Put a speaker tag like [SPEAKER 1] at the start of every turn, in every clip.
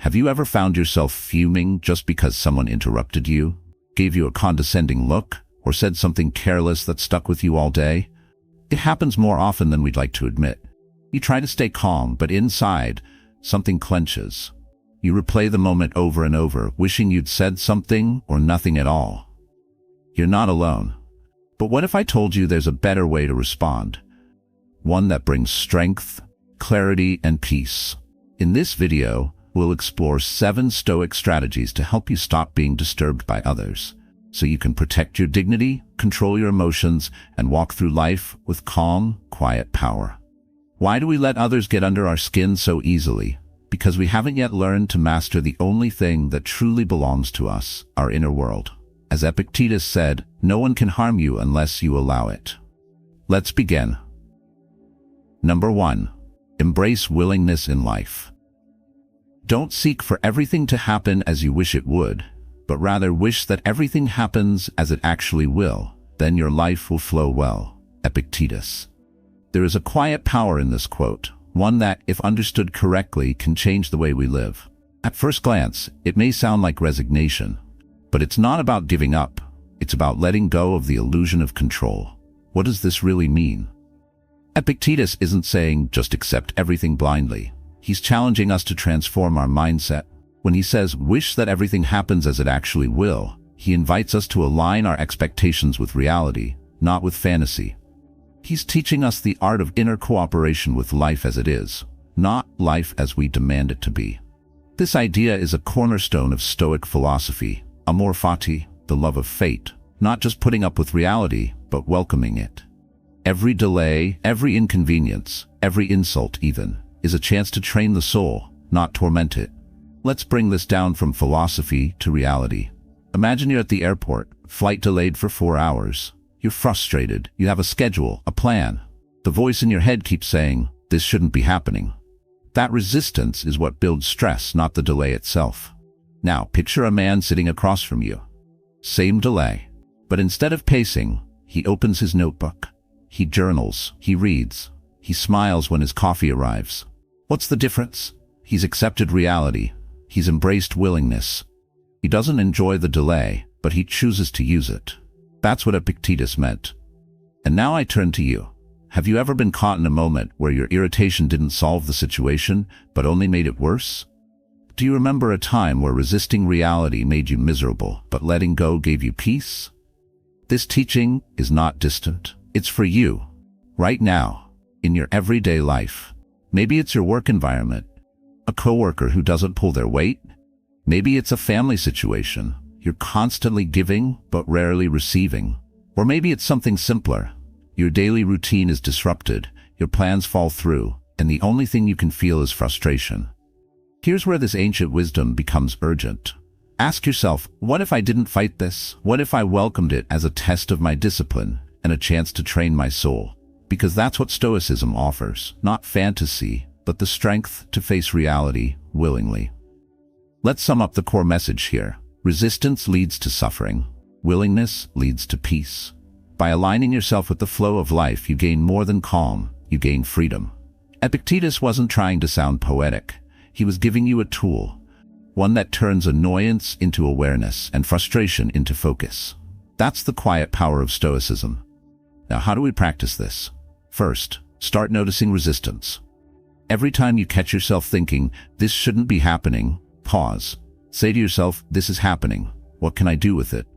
[SPEAKER 1] Have you ever found yourself fuming just because someone interrupted you, gave you a condescending look, or said something careless that stuck with you all day? It happens more often than we'd like to admit. You try to stay calm, but inside, something clenches. You replay the moment over and over, wishing you'd said something or nothing at all. You're not alone. But what if I told you there's a better way to respond? One that brings strength, clarity, and peace. In this video, we'll explore 7 Stoic strategies to help you stop being disturbed by others, so you can protect your dignity, control your emotions, and walk through life with calm, quiet power. Why do we let others get under our skin so easily? Because we haven't yet learned to master the only thing that truly belongs to us, our inner world. As Epictetus said, no one can harm you unless you allow it. Let's begin. Number 1. Embrace willingness in life. Don't seek for everything to happen as you wish it would, but rather wish that everything happens as it actually will. Then your life will flow well. Epictetus. There is a quiet power in this quote, one that, if understood correctly, can change the way we live. At first glance, it may sound like resignation, but it's not about giving up. It's about letting go of the illusion of control. What does this really mean? Epictetus isn't saying just accept everything blindly. He's challenging us to transform our mindset. When he says, wish that everything happens as it actually will, he invites us to align our expectations with reality, not with fantasy. He's teaching us the art of inner cooperation with life as it is, not life as we demand it to be. This idea is a cornerstone of Stoic philosophy, amor fati, the love of fate, not just putting up with reality, but welcoming it. Every delay, every inconvenience, every insult even, is a chance to train the soul, not torment it. Let's bring this down from philosophy to reality. Imagine you're at the airport, flight delayed for 4 hours. You're frustrated, you have a schedule, a plan. The voice in your head keeps saying, this shouldn't be happening. That resistance is what builds stress, not the delay itself. Now, picture a man sitting across from you. Same delay, but instead of pacing, he opens his notebook. He journals, he reads, he smiles when his coffee arrives. What's the difference? He's accepted reality. He's embraced willingness. He doesn't enjoy the delay, but he chooses to use it. That's what Epictetus meant. And now I turn to you. Have you ever been caught in a moment where your irritation didn't solve the situation, but only made it worse? Do you remember a time where resisting reality made you miserable, but letting go gave you peace? This teaching is not distant. It's for you, right now, in your everyday life. Maybe it's your work environment, a coworker who doesn't pull their weight. Maybe it's a family situation. You're constantly giving, but rarely receiving. Or maybe it's something simpler. Your daily routine is disrupted, your plans fall through, and the only thing you can feel is frustration. Here's where this ancient wisdom becomes urgent. Ask yourself, what if I didn't fight this? What if I welcomed it as a test of my discipline and a chance to train my soul? Because that's what Stoicism offers, not fantasy, but the strength to face reality willingly. Let's sum up the core message here. Resistance leads to suffering. Willingness leads to peace. By aligning yourself with the flow of life, you gain more than calm, you gain freedom. Epictetus wasn't trying to sound poetic. He was giving you a tool, one that turns annoyance into awareness and frustration into focus. That's the quiet power of Stoicism. Now, how do we practice this? First, start noticing resistance. Every time you catch yourself thinking, this shouldn't be happening, pause. Say to yourself, this is happening. What can I do with it?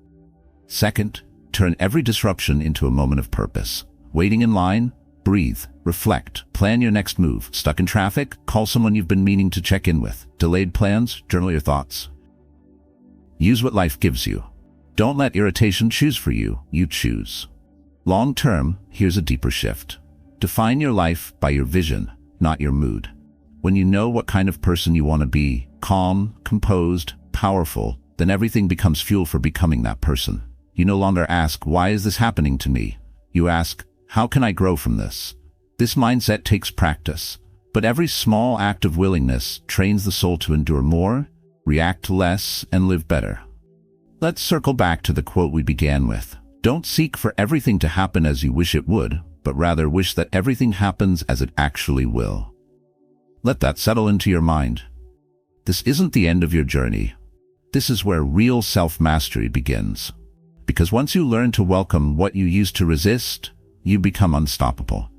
[SPEAKER 1] Second, turn every disruption into a moment of purpose. Waiting in line? Breathe, reflect, plan your next move. Stuck in traffic? Call someone you've been meaning to check in with. Delayed plans? Journal your thoughts. Use what life gives you. Don't let irritation choose for you, you choose. Long term, here's a deeper shift. Define your life by your vision, not your mood. When you know what kind of person you want to be, calm, composed, powerful, then everything becomes fuel for becoming that person. You no longer ask, why is this happening to me? You ask, how can I grow from this? This mindset takes practice, but every small act of willingness trains the soul to endure more, react less, and live better. Let's circle back to the quote we began with. Don't seek for everything to happen as you wish it would, but rather wish that everything happens as it actually will. Let that settle into your mind. This isn't the end of your journey. This is where real self-mastery begins. Because once you learn to welcome what you used to resist, you become unstoppable.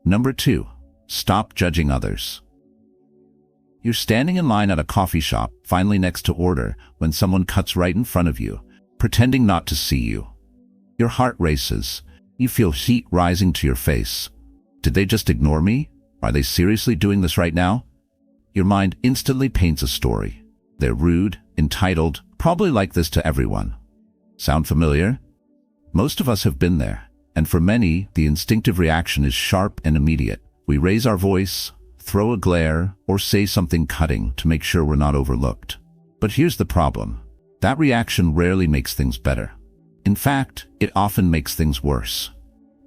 [SPEAKER 1] Number 2. Stop judging others. You're standing in line at a coffee shop, finally next to order, when someone cuts right in front of you, pretending not to see you. Your heart races. You feel heat rising to your face. Did they just ignore me? Are they seriously doing this right now? Your mind instantly paints a story. They're rude, entitled, probably like this to everyone. Sound familiar? Most of us have been there, and for many, the instinctive reaction is sharp and immediate. We raise our voice, throw a glare, or say something cutting to make sure we're not overlooked. But here's the problem. That reaction rarely makes things better. In fact, it often makes things worse.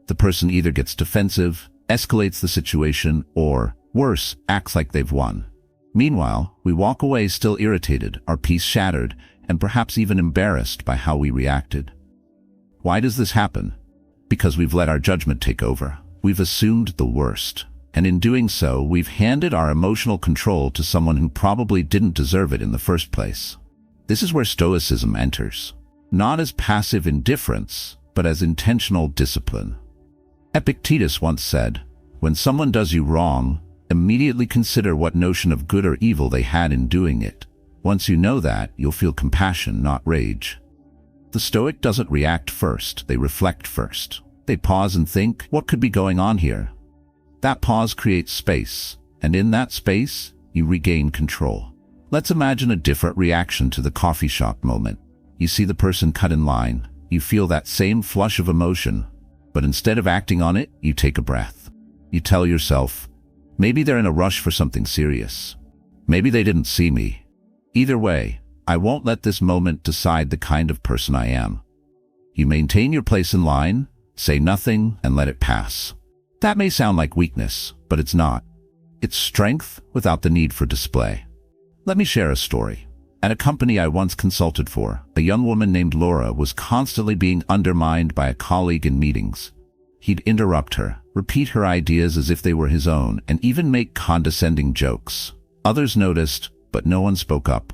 [SPEAKER 1] The person either gets defensive, escalates the situation, or, worse, acts like they've won. Meanwhile, we walk away still irritated, our peace shattered, and perhaps even embarrassed by how we reacted. Why does this happen? Because we've let our judgment take over. We've assumed the worst. And in doing so, we've handed our emotional control to someone who probably didn't deserve it in the first place. This is where Stoicism enters. Not as passive indifference, but as intentional discipline. Epictetus once said, "When someone does you wrong, immediately consider what notion of good or evil they had in doing it. Once you know that, you'll feel compassion, not rage." The Stoic doesn't react first, they reflect first. They pause and think, what could be going on here? That pause creates space, and in that space, you regain control. Let's imagine a different reaction to the coffee shop moment. You see the person cut in line, you feel that same flush of emotion, but instead of acting on it, you take a breath. You tell yourself, maybe they're in a rush for something serious. Maybe they didn't see me. Either way, I won't let this moment decide the kind of person I am. You maintain your place in line, say nothing, and let it pass. That may sound like weakness, but it's not. It's strength without the need for display. Let me share a story. At a company I once consulted for, a young woman named Laura was constantly being undermined by a colleague in meetings. He'd interrupt her, repeat her ideas as if they were his own, and even make condescending jokes. Others noticed, but no one spoke up.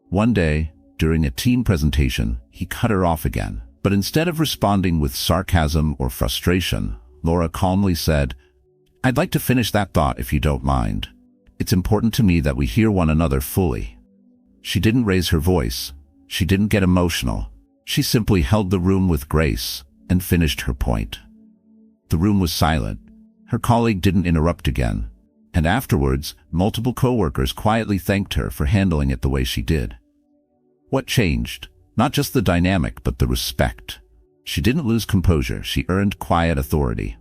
[SPEAKER 1] One day, during a team presentation, he cut her off again. But instead of responding with sarcasm or frustration, Laura calmly said, "I'd like to finish that thought if you don't mind. It's important to me that we hear one another fully." She didn't raise her voice. She didn't get emotional. She simply held the room with grace and finished her point. The room was silent. Her colleague didn't interrupt again. And afterwards, multiple coworkers quietly thanked her for handling it the way she did. What changed? Not just the dynamic, but the respect. She didn't lose composure, she earned quiet authority.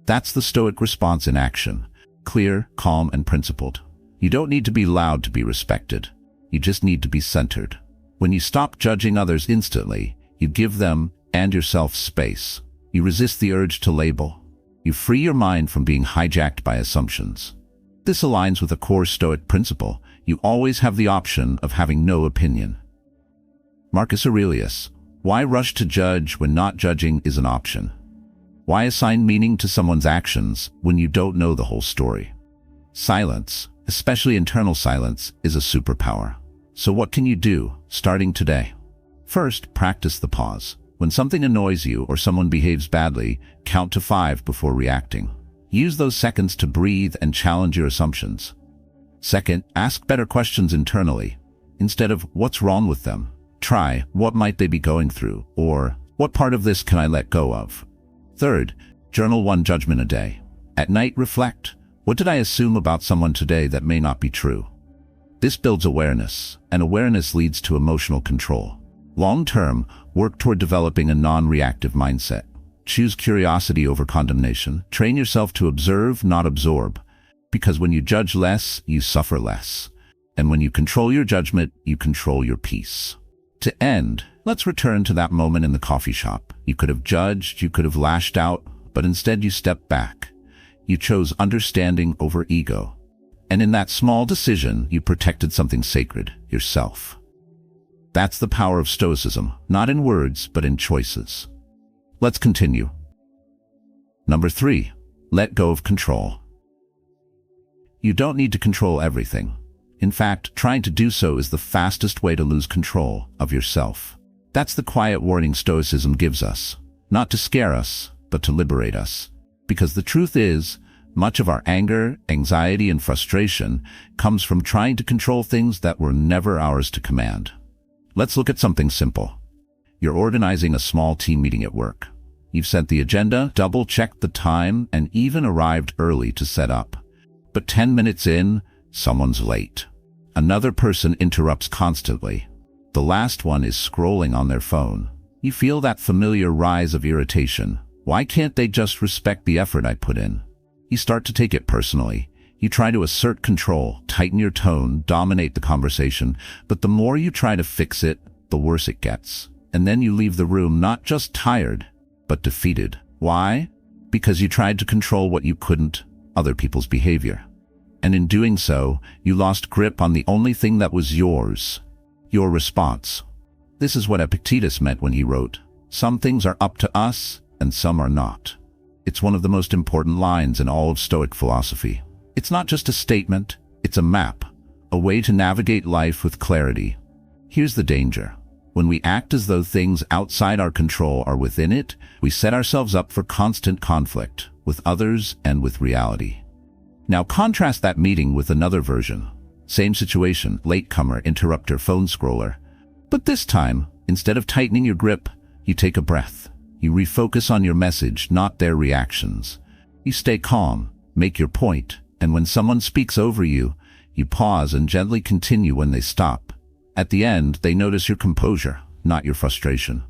[SPEAKER 1] That's the Stoic response in action. Clear, calm, and principled. You don't need to be loud to be respected. You just need to be centered. When you stop judging others instantly, you give them and yourself space. You resist the urge to label. You free your mind from being hijacked by assumptions. This aligns with a core Stoic principle. You always have the option of having no opinion. Marcus Aurelius. Why rush to judge when not judging is an option? Why assign meaning to someone's actions when you don't know the whole story? Silence, especially internal silence, is a superpower. So what can you do, starting today? First, practice the pause. When something annoys you or someone behaves badly, count to 5 before reacting. Use those seconds to breathe and challenge your assumptions. Second, ask better questions internally. Instead of, what's wrong with them? Try, what might they be going through? Or, what part of this can I let go of? Third, journal 1 judgment a day. At night, reflect. What did I assume about someone today that may not be true? This builds awareness, and awareness leads to emotional control. Long-term, work toward developing a non-reactive mindset. Choose curiosity over condemnation. Train yourself to observe, not absorb. Because when you judge less, you suffer less. And when you control your judgment, you control your peace. To end, let's return to that moment in the coffee shop. You could have judged, you could have lashed out, but instead you stepped back. You chose understanding over ego. And in that small decision, you protected something sacred, yourself. That's the power of Stoicism, not in words, but in choices. Let's continue. Number 3, let go of control. You don't need to control everything. In fact, trying to do so is the fastest way to lose control of yourself. That's the quiet warning Stoicism gives us, not to scare us, but to liberate us. Because the truth is, much of our anger, anxiety, and frustration comes from trying to control things that were never ours to command. Let's look at something simple. You're organizing a small team meeting at work. You've set the agenda, double-checked the time, and even arrived early to set up. But 10 minutes in, someone's late. Another person interrupts constantly. The last one is scrolling on their phone. You feel that familiar rise of irritation. Why can't they just respect the effort I put in? You start to take it personally. You try to assert control, tighten your tone, dominate the conversation, but the more you try to fix it, the worse it gets. And then you leave the room not just tired, but defeated. Why? Because you tried to control what you couldn't, other people's behavior. And in doing so, you lost grip on the only thing that was yours, your response. This is what Epictetus meant when he wrote, "Some things are up to us, and some are not." It's one of the most important lines in all of Stoic philosophy. It's not just a statement, it's a map, a way to navigate life with clarity. Here's the danger. When we act as though things outside our control are within it, we set ourselves up for constant conflict, with others and with reality. Now contrast that meeting with another version. Same situation, latecomer, interrupter, phone scroller. But this time, instead of tightening your grip, you take a breath. You refocus on your message, not their reactions. You stay calm, make your point, and when someone speaks over you, you pause and gently continue when they stop. At the end, they notice your composure, not your frustration.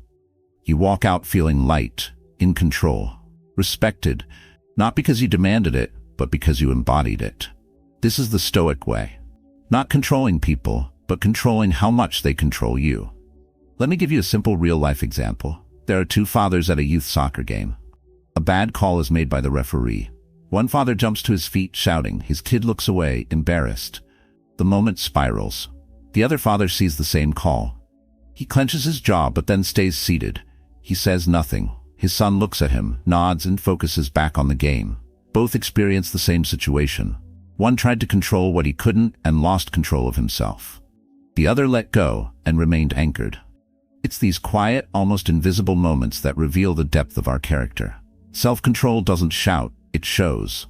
[SPEAKER 1] You walk out feeling light, in control, respected, not because you demanded it, but because you embodied it. This is the Stoic way. Not controlling people, but controlling how much they control you. Let me give you a simple real-life example. There are two fathers at a youth soccer game. A bad call is made by the referee. One father jumps to his feet, shouting. His kid looks away, embarrassed. The moment spirals. The other father sees the same call. He clenches his jaw, but then stays seated. He says nothing. His son looks at him, nods, and focuses back on the game. Both experience the same situation. One tried to control what he couldn't and lost control of himself. The other let go and remained anchored. It's these quiet, almost invisible moments that reveal the depth of our character. Self-control doesn't shout, it shows.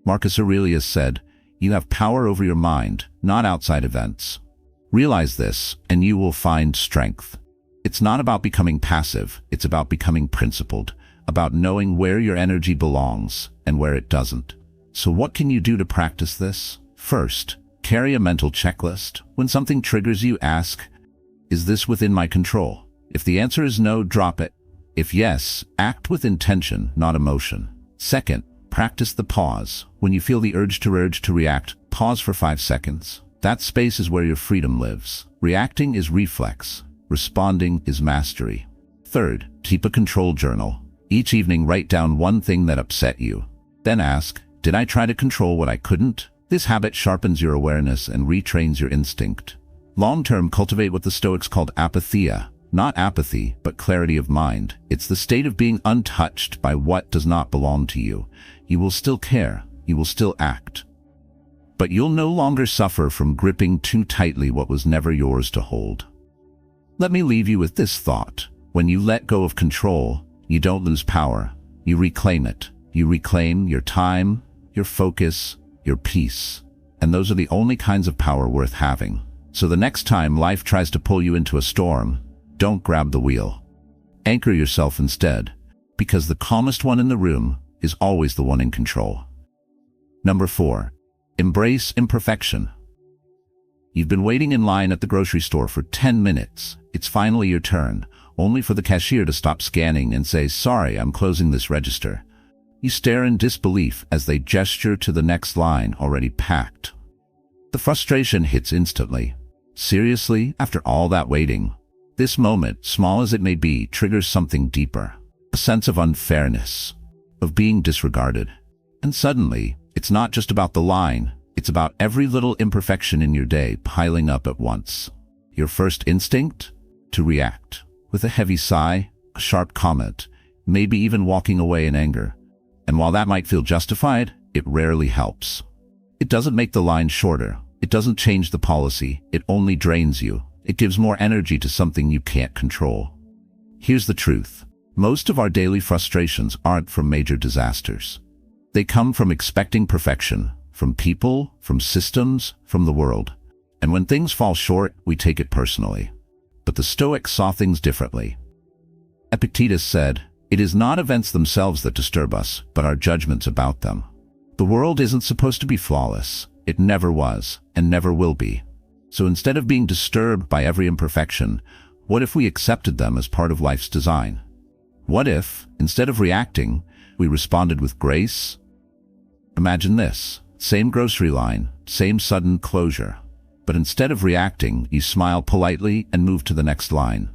[SPEAKER 1] Marcus Aurelius said, "You have power over your mind, not outside events." Realize this, and you will find strength. It's not about becoming passive, it's about becoming principled, about knowing where your energy belongs and where it doesn't. So what can you do to practice this? First, carry a mental checklist. When something triggers you, ask, is this within my control? If the answer is no, drop it. If yes, act with intention, not emotion. Second, practice the pause. When you feel the urge to react, pause for 5 seconds. That space is where your freedom lives. Reacting is reflex. Responding is mastery. Third, keep a control journal. Each evening, write down one thing that upset you. Then ask, did I try to control what I couldn't? This habit sharpens your awareness and retrains your instinct. Long-term, cultivate what the Stoics called apatheia. Not apathy, but clarity of mind. It's the state of being untouched by what does not belong to you. You will still care. You will still act. But you'll no longer suffer from gripping too tightly what was never yours to hold. Let me leave you with this thought. When you let go of control, you don't lose power. You reclaim it. You reclaim your time, your focus, your peace. And those are the only kinds of power worth having. So the next time life tries to pull you into a storm, don't grab the wheel. Anchor yourself instead, because the calmest one in the room is always the one in control. Number 4, embrace imperfection. You've been waiting in line at the grocery store for 10 minutes. It's finally your turn, only for the cashier to stop scanning and say, "Sorry, I'm closing this register." You stare in disbelief as they gesture to the next line already packed. The frustration hits instantly. Seriously, after all that waiting? This moment, small as it may be, triggers something deeper. A sense of unfairness, of being disregarded. And suddenly, it's not just about the line, it's about every little imperfection in your day piling up at once. Your first instinct? To react. With a heavy sigh, a sharp comment, maybe even walking away in anger. And while that might feel justified, it rarely helps. It doesn't make the line shorter, It doesn't change the policy, it only drains you. It gives more energy to something you can't control. Here's the truth. Most of our daily frustrations aren't from major disasters. They come from expecting perfection, from people, from systems, from the world. And when things fall short, we take it personally. But the Stoics saw things differently. Epictetus said, "It is not events themselves that disturb us, but our judgments about them." The world isn't supposed to be flawless. It never was, and never will be. So instead of being disturbed by every imperfection, what if we accepted them as part of life's design? What if, instead of reacting, we responded with grace? Imagine this. Same grocery line, same sudden closure. But instead of reacting, you smile politely and move to the next line.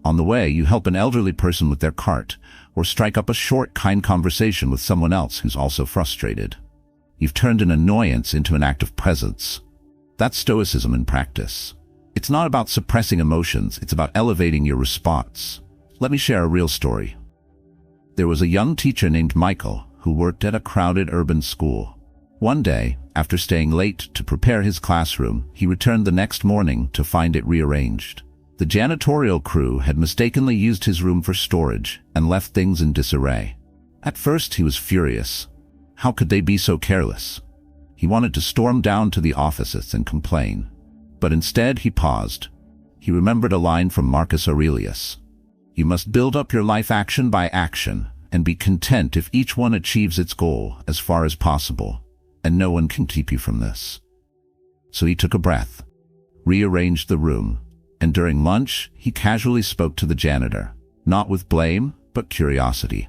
[SPEAKER 1] On the way, you help an elderly person with their cart, or strike up a short, kind conversation with someone else who's also frustrated. You've turned an annoyance into an act of presence. That's Stoicism in practice. It's not about suppressing emotions, it's about elevating your response. Let me share a real story. There was a young teacher named Michael who worked at a crowded urban school. One day, after staying late to prepare his classroom, he returned the next morning to find it rearranged. The janitorial crew had mistakenly used his room for storage and left things in disarray. At first, he was furious. How could they be so careless? He wanted to storm down to the offices and complain. But instead, he paused. He remembered a line from Marcus Aurelius. "You must build up your life action by action, and be content if each one achieves its goal as far as possible, and no one can keep you from this." So he took a breath, rearranged the room, and during lunch, he casually spoke to the janitor, not with blame, but curiosity.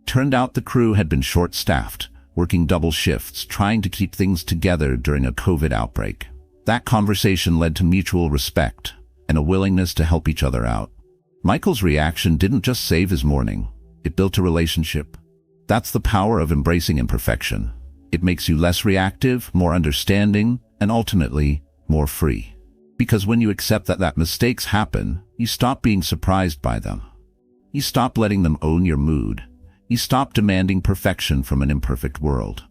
[SPEAKER 1] Turned out the crew had been short-staffed, working double shifts, trying to keep things together during a COVID outbreak. That conversation led to mutual respect and a willingness to help each other out. Michael's reaction didn't just save his morning, it built a relationship. That's the power of embracing imperfection. It makes you less reactive, more understanding, and ultimately, more free. Because when you accept that mistakes happen, you stop being surprised by them. You stop letting them own your mood. You stop demanding perfection from an imperfect world.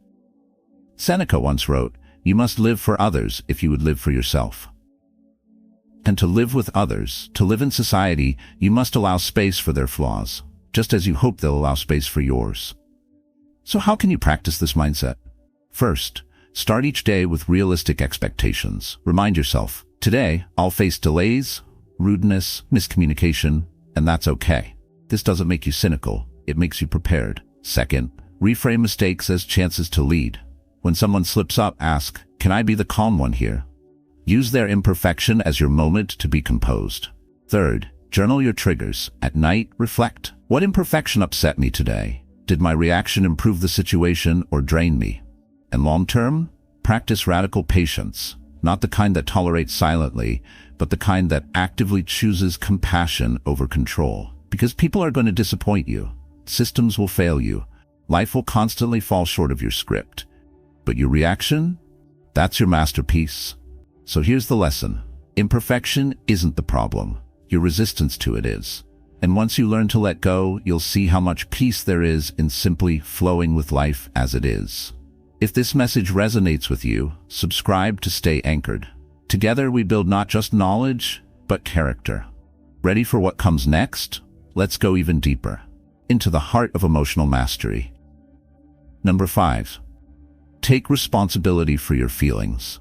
[SPEAKER 1] Seneca once wrote, "You must live for others if you would live for yourself." And to live with others, to live in society, you must allow space for their flaws, just as you hope they'll allow space for yours. So how can you practice this mindset? First, start each day with realistic expectations. Remind yourself, today I'll face delays, rudeness, miscommunication, and that's okay. This doesn't make you cynical. It makes you prepared. Second, reframe mistakes as chances to lead. When someone slips up, ask, "Can I be the calm one here?" Use their imperfection as your moment to be composed. Third, journal your triggers. At night, reflect. What imperfection upset me today? Did my reaction improve the situation or drain me? And long-term, practice radical patience. Not the kind that tolerates silently, but the kind that actively chooses compassion over control. Because people are going to disappoint you. Systems will fail you. Life will constantly fall short of your script. But your reaction? That's your masterpiece. So here's the lesson. Imperfection isn't the problem. Your resistance to it is. And once you learn to let go, you'll see how much peace there is in simply flowing with life as it is. If this message resonates with you, subscribe to stay anchored. Together we build not just knowledge, but character. Ready for what comes next? Let's go even deeper. Into the heart of emotional mastery. Number 5. Take responsibility for your feelings.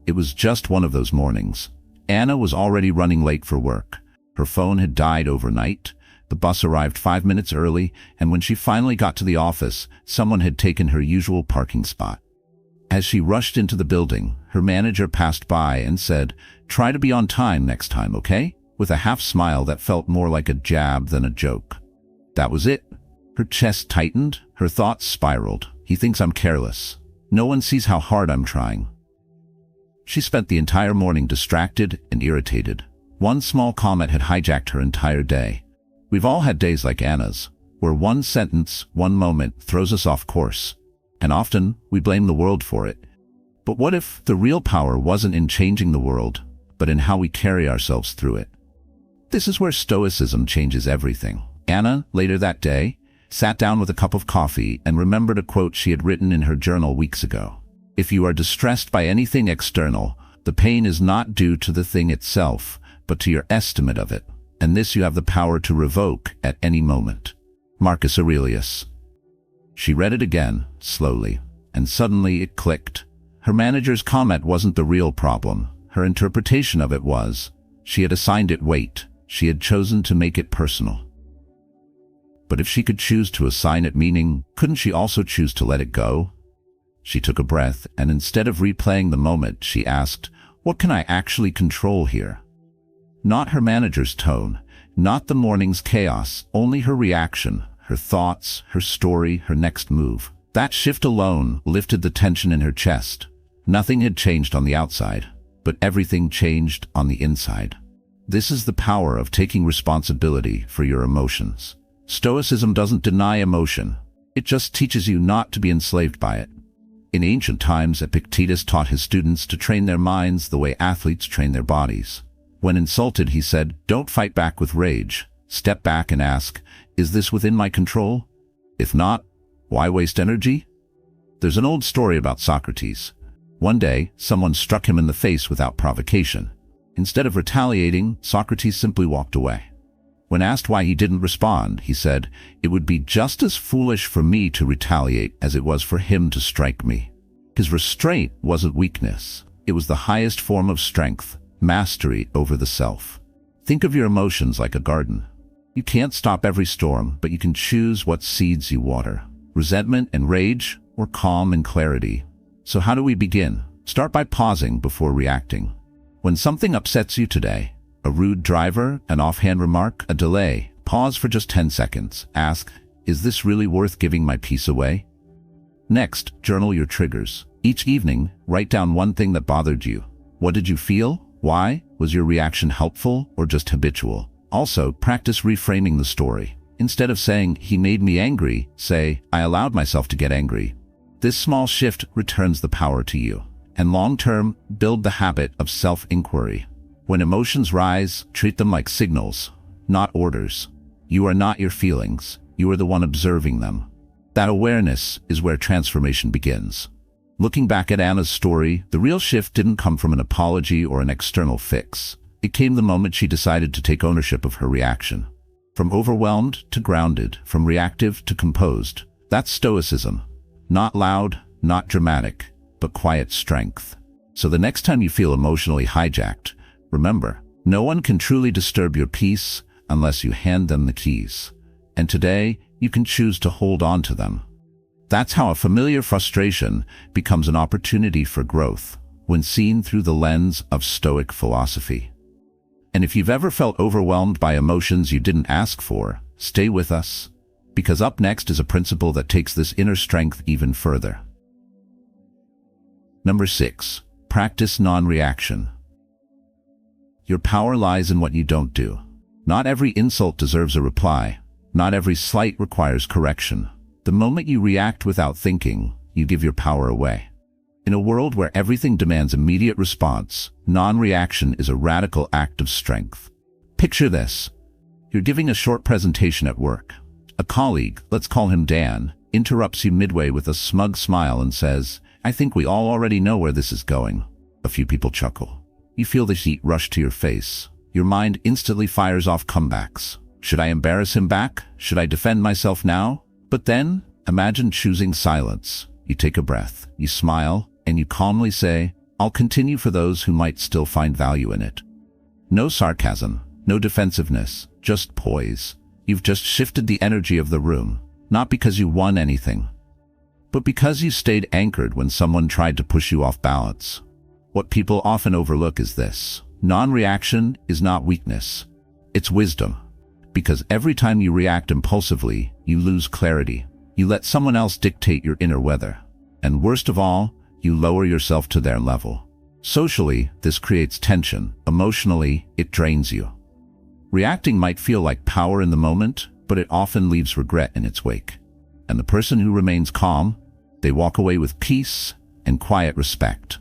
[SPEAKER 1] It was just one of those mornings. Anna was already running late for work. Her phone had died overnight. The bus arrived 5 minutes early, and when she finally got to the office, someone had taken her usual parking spot. As she rushed into the building, her manager passed by and said, "Try to be on time next time, okay?" With a half smile that felt more like a jab than a joke. That was it. Her chest tightened, her thoughts spiraled. He thinks I'm careless. No one sees how hard I'm trying. She spent the entire morning distracted and irritated. One small comment had hijacked her entire day. We've all had days like Anna's, where one sentence, one moment throws us off course. And often, we blame the world for it. But what if the real power wasn't in changing the world, but in how we carry ourselves through it? This is where Stoicism changes everything. Anna, later that day, sat down with a cup of coffee and remembered a quote she had written in her journal weeks ago. If you are distressed by anything external, the pain is not due to the thing itself, but to your estimate of it, and this you have the power to revoke at any moment. Marcus Aurelius. She read it again, slowly, and suddenly it clicked. Her manager's comment wasn't the real problem. Her interpretation of it was. She had assigned it weight. She had chosen to make it personal. But if she could choose to assign it meaning, couldn't she also choose to let it go? She took a breath, and instead of replaying the moment, she asked, "What can I actually control here?" Not her manager's tone, not the morning's chaos, only her reaction, her thoughts, her story, her next move. That shift alone lifted the tension in her chest. Nothing had changed on the outside, but everything changed on the inside. This is the power of taking responsibility for your emotions. Stoicism doesn't deny emotion. It just teaches you not to be enslaved by it. In ancient times, Epictetus taught his students to train their minds the way athletes train their bodies. When insulted, he said, "Don't fight back with rage. Step back and ask, is this within my control? If not, why waste energy?" There's an old story about Socrates. One day, someone struck him in the face without provocation. Instead of retaliating, Socrates simply walked away. When asked why he didn't respond, he said, "It would be just as foolish for me to retaliate as it was for him to strike me." His restraint wasn't weakness. It was the highest form of strength, mastery over the self. Think of your emotions like a garden. You can't stop every storm, but you can choose what seeds you water. Resentment and rage, or calm and clarity. So how do we begin? Start by pausing before reacting. When something upsets you today, a rude driver, an offhand remark, a delay, pause for just 10 seconds. Ask, is this really worth giving my peace away? Next, journal your triggers. Each evening, write down one thing that bothered you. What did you feel? Why? Was your reaction helpful or just habitual? Also, practice reframing the story. Instead of saying, "He made me angry," say, "I allowed myself to get angry." This small shift returns the power to you. And long-term, build the habit of self-inquiry. When emotions rise, treat them like signals, not orders. You are not your feelings. You are the one observing them. That awareness is where transformation begins. Looking back at Anna's story, the real shift didn't come from an apology or an external fix. It came the moment she decided to take ownership of her reaction. From overwhelmed to grounded, from reactive to composed. That's stoicism. Not loud, not dramatic, but quiet strength. So the next time you feel emotionally hijacked, remember, no one can truly disturb your peace unless you hand them the keys. And today, you can choose to hold on to them. That's how a familiar frustration becomes an opportunity for growth, when seen through the lens of Stoic philosophy. And if you've ever felt overwhelmed by emotions you didn't ask for, stay with us, because up next is a principle that takes this inner strength even further. Number 6. Practice non-reaction. Your power lies in what you don't do. Not every insult deserves a reply. Not every slight requires correction. The moment you react without thinking, you give your power away. In a world where everything demands immediate response, non-reaction is a radical act of strength. Picture this. You're giving a short presentation at work. A colleague, let's call him Dan, interrupts you midway with a smug smile and says, "I think we all already know where this is going." A few people chuckle. You feel the heat rush to your face. Your mind instantly fires off comebacks. Should I embarrass him back? Should I defend myself now? But then, imagine choosing silence. You take a breath, you smile, and you calmly say, "I'll continue for those who might still find value in it." No sarcasm, no defensiveness, just poise. You've just shifted the energy of the room, not because you won anything, but because you stayed anchored when someone tried to push you off balance. What people often overlook is this. Non-reaction is not weakness. It's wisdom. Because every time you react impulsively, you lose clarity. You let someone else dictate your inner weather. And worst of all, you lower yourself to their level. Socially, this creates tension. Emotionally, it drains you. Reacting might feel like power in the moment, but it often leaves regret in its wake. And the person who remains calm, they walk away with peace and quiet respect.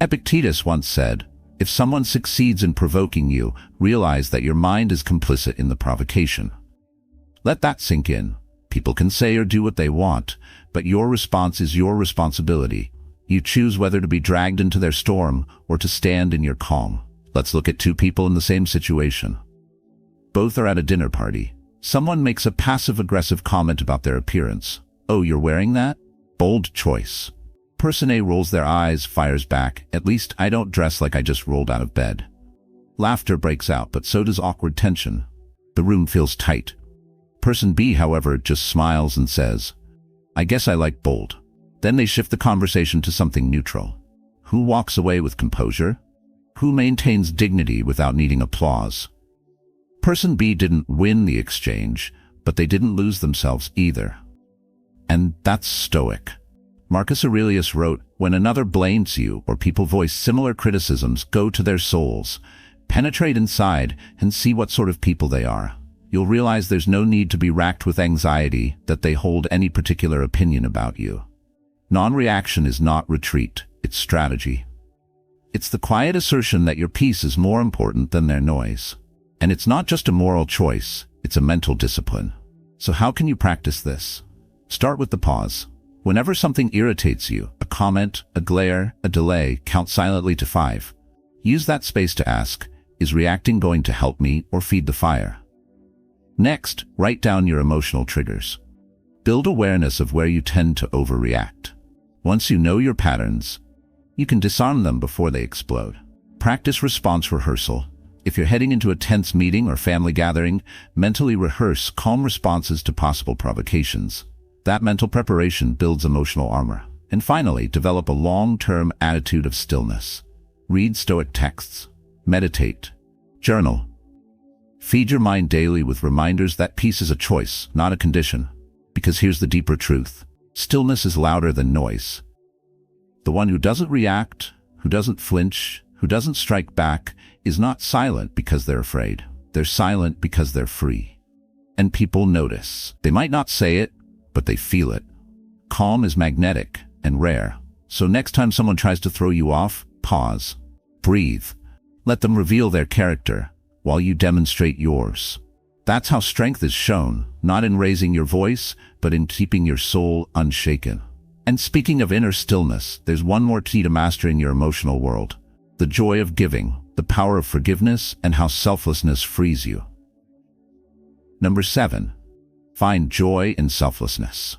[SPEAKER 1] Epictetus once said, "If someone succeeds in provoking you, realize that your mind is complicit in the provocation." Let that sink in. People can say or do what they want, but your response is your responsibility. You choose whether to be dragged into their storm or to stand in your calm. Let's look at two people in the same situation. Both are at a dinner party. Someone makes a passive-aggressive comment about their appearance. "Oh, you're wearing that?" Bold choice. Person A rolls their eyes, fires back, "At least I don't dress like I just rolled out of bed." Laughter breaks out, but so does awkward tension. The room feels tight. Person B, however, just smiles and says, "I guess I like bold." Then they shift the conversation to something neutral. Who walks away with composure? Who maintains dignity without needing applause? Person B didn't win the exchange, but they didn't lose themselves either. And that's Stoic. Marcus Aurelius wrote, "When another blames you or people voice similar criticisms, go to their souls, penetrate inside, and see what sort of people they are. You'll realize there's no need to be racked with anxiety that they hold any particular opinion about you." Non-reaction is not retreat, it's strategy. It's the quiet assertion that your peace is more important than their noise. And it's not just a moral choice, it's a mental discipline. So how can you practice this? Start with the pause. Whenever something irritates you, a comment, a glare, a delay, count silently to 5. Use that space to ask, is reacting going to help me or feed the fire? Next, write down your emotional triggers. Build awareness of where you tend to overreact. Once you know your patterns, you can disarm them before they explode. Practice response rehearsal. If you're heading into a tense meeting or family gathering, mentally rehearse calm responses to possible provocations. That mental preparation builds emotional armor. And finally, develop a long-term attitude of stillness. Read Stoic texts. Meditate. Journal. Feed your mind daily with reminders that peace is a choice, not a condition. Because here's the deeper truth. Stillness is louder than noise. The one who doesn't react, who doesn't flinch, who doesn't strike back, is not silent because they're afraid. They're silent because they're free. And people notice. They might not say it, but they feel it. Calm is magnetic and rare. So next time someone tries to throw you off, pause. Breathe. Let them reveal their character while you demonstrate yours. That's how strength is shown, not in raising your voice, but in keeping your soul unshaken. And speaking of inner stillness, there's one more key to mastering your emotional world. The joy of giving, the power of forgiveness, and how selflessness frees you. Number 7. Find joy in selflessness.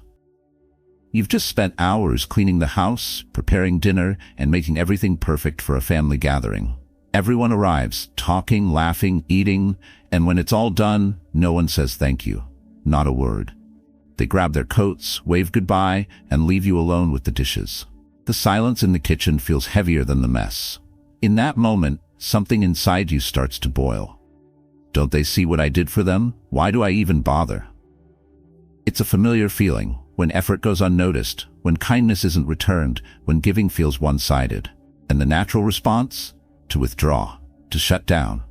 [SPEAKER 1] You've just spent hours cleaning the house, preparing dinner, and making everything perfect for a family gathering. Everyone arrives, talking, laughing, eating, and when it's all done, no one says thank you. Not a word. They grab their coats, wave goodbye, and leave you alone with the dishes. The silence in the kitchen feels heavier than the mess. In that moment, something inside you starts to boil. Don't they see what I did for them? Why do I even bother? It's a familiar feeling, when effort goes unnoticed, when kindness isn't returned, when giving feels one-sided. And the natural response? To withdraw, to shut down,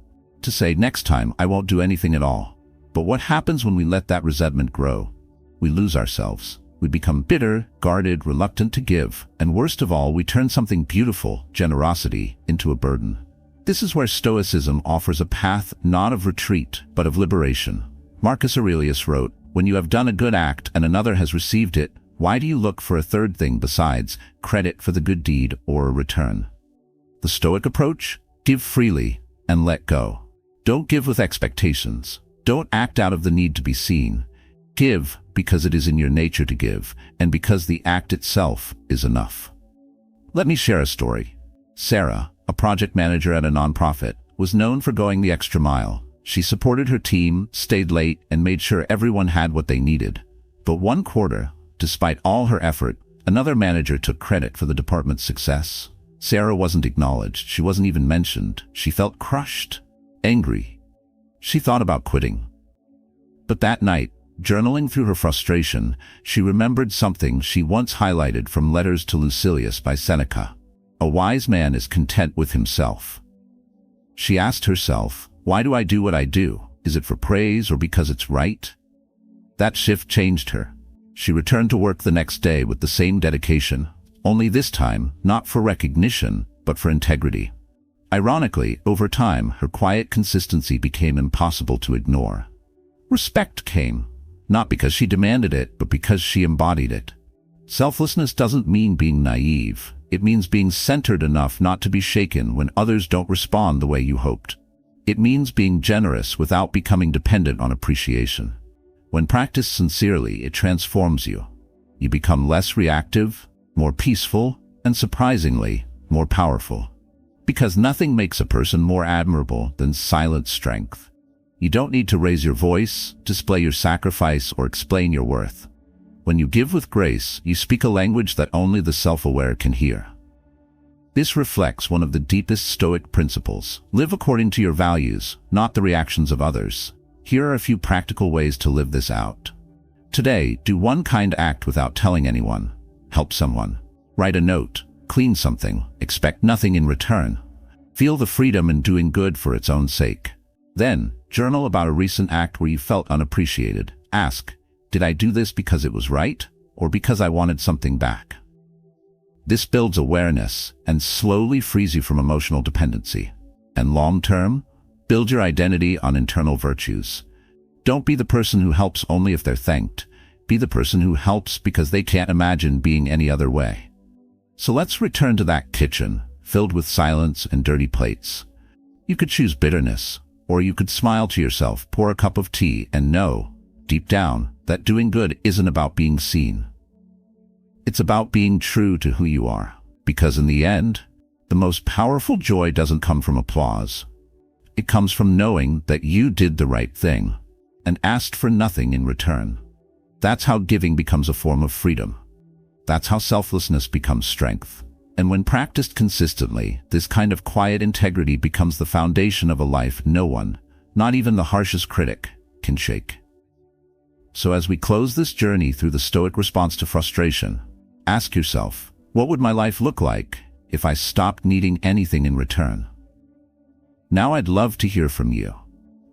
[SPEAKER 1] to say, next time I won't do anything at all. But what happens when we let that resentment grow? We lose ourselves. We become bitter, guarded, reluctant to give, and worst of all, we turn something beautiful, generosity, into a burden. This is where Stoicism offers a path not of retreat, but of liberation. Marcus Aurelius wrote, "When you have done a good act and another has received it, why do you look for a third thing besides credit for the good deed or a return?" The Stoic approach? Give freely and let go. Don't give with expectations. Don't act out of the need to be seen. Give because it is in your nature to give, and because the act itself is enough. Let me share a story. Sarah, a project manager at a nonprofit, was known for going the extra mile. She supported her team, stayed late, and made sure everyone had what they needed. But one quarter, despite all her effort, another manager took credit for the department's success. Sarah wasn't acknowledged. She wasn't even mentioned. She felt crushed, angry. She thought about quitting. But that night, journaling through her frustration, she remembered something she once highlighted from Letters to Lucilius by Seneca. A wise man is content with himself. She asked herself, why do I do what I do? Is it for praise or because it's right? That shift changed her. She returned to work the next day with the same dedication, only this time not for recognition, but for integrity. Ironically, over time, her quiet consistency became impossible to ignore. Respect came, not because she demanded it, but because she embodied it. Selflessness doesn't mean being naive. It means being centered enough not to be shaken when others don't respond the way you hoped. It means being generous without becoming dependent on appreciation. When practiced sincerely, it transforms you. You become less reactive, more peaceful, and surprisingly, more powerful. Because nothing makes a person more admirable than silent strength. You don't need to raise your voice, display your sacrifice, or explain your worth. When you give with grace, you speak a language that only the self-aware can hear. This reflects one of the deepest Stoic principles. Live according to your values, not the reactions of others. Here are a few practical ways to live this out. Today, do one kind act without telling anyone. Help someone. Write a note. Clean something. Expect nothing in return. Feel the freedom in doing good for its own sake. Then, journal about a recent act where you felt unappreciated. Ask, did I do this because it was right, or because I wanted something back? This builds awareness and slowly frees you from emotional dependency. And long-term, build your identity on internal virtues. Don't be the person who helps only if they're thanked. Be the person who helps because they can't imagine being any other way. So let's return to that kitchen, filled with silence and dirty plates. You could choose bitterness, or you could smile to yourself, pour a cup of tea, and know, deep down, that doing good isn't about being seen. It's about being true to who you are. Because in the end, the most powerful joy doesn't come from applause. It comes from knowing that you did the right thing and asked for nothing in return. That's how giving becomes a form of freedom. That's how selflessness becomes strength. And when practiced consistently, this kind of quiet integrity becomes the foundation of a life no one, not even the harshest critic, can shake. So as we close this journey through the Stoic response to frustration, ask yourself, what would my life look like if I stopped needing anything in return? Now I'd love to hear from you.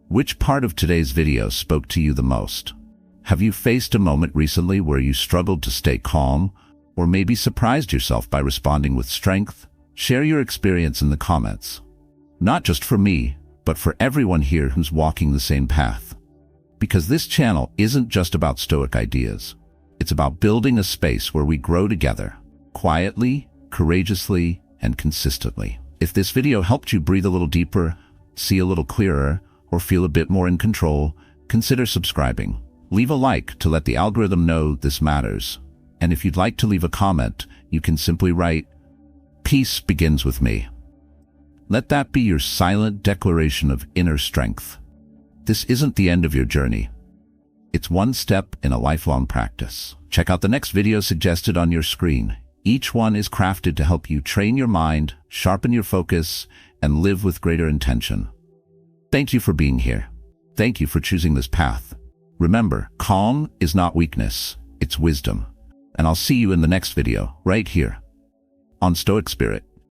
[SPEAKER 1] Which part of today's video spoke to you the most? Have you faced a moment recently where you struggled to stay calm, or maybe surprised yourself by responding with strength? Share your experience in the comments. Not just for me, but for everyone here who's walking the same path. Because this channel isn't just about Stoic ideas. It's about building a space where we grow together, quietly, courageously, and consistently. If this video helped you breathe a little deeper, see a little clearer, or feel a bit more in control, consider subscribing. Leave a like to let the algorithm know this matters. And if you'd like to leave a comment, you can simply write, "Peace begins with me." Let that be your silent declaration of inner strength. This isn't the end of your journey. It's one step in a lifelong practice. Check out the next video suggested on your screen. Each one is crafted to help you train your mind, sharpen your focus, and live with greater intention. Thank you for being here. Thank you for choosing this path. Remember, calm is not weakness, it's wisdom. And I'll see you in the next video, right here, on Stoic Spirit.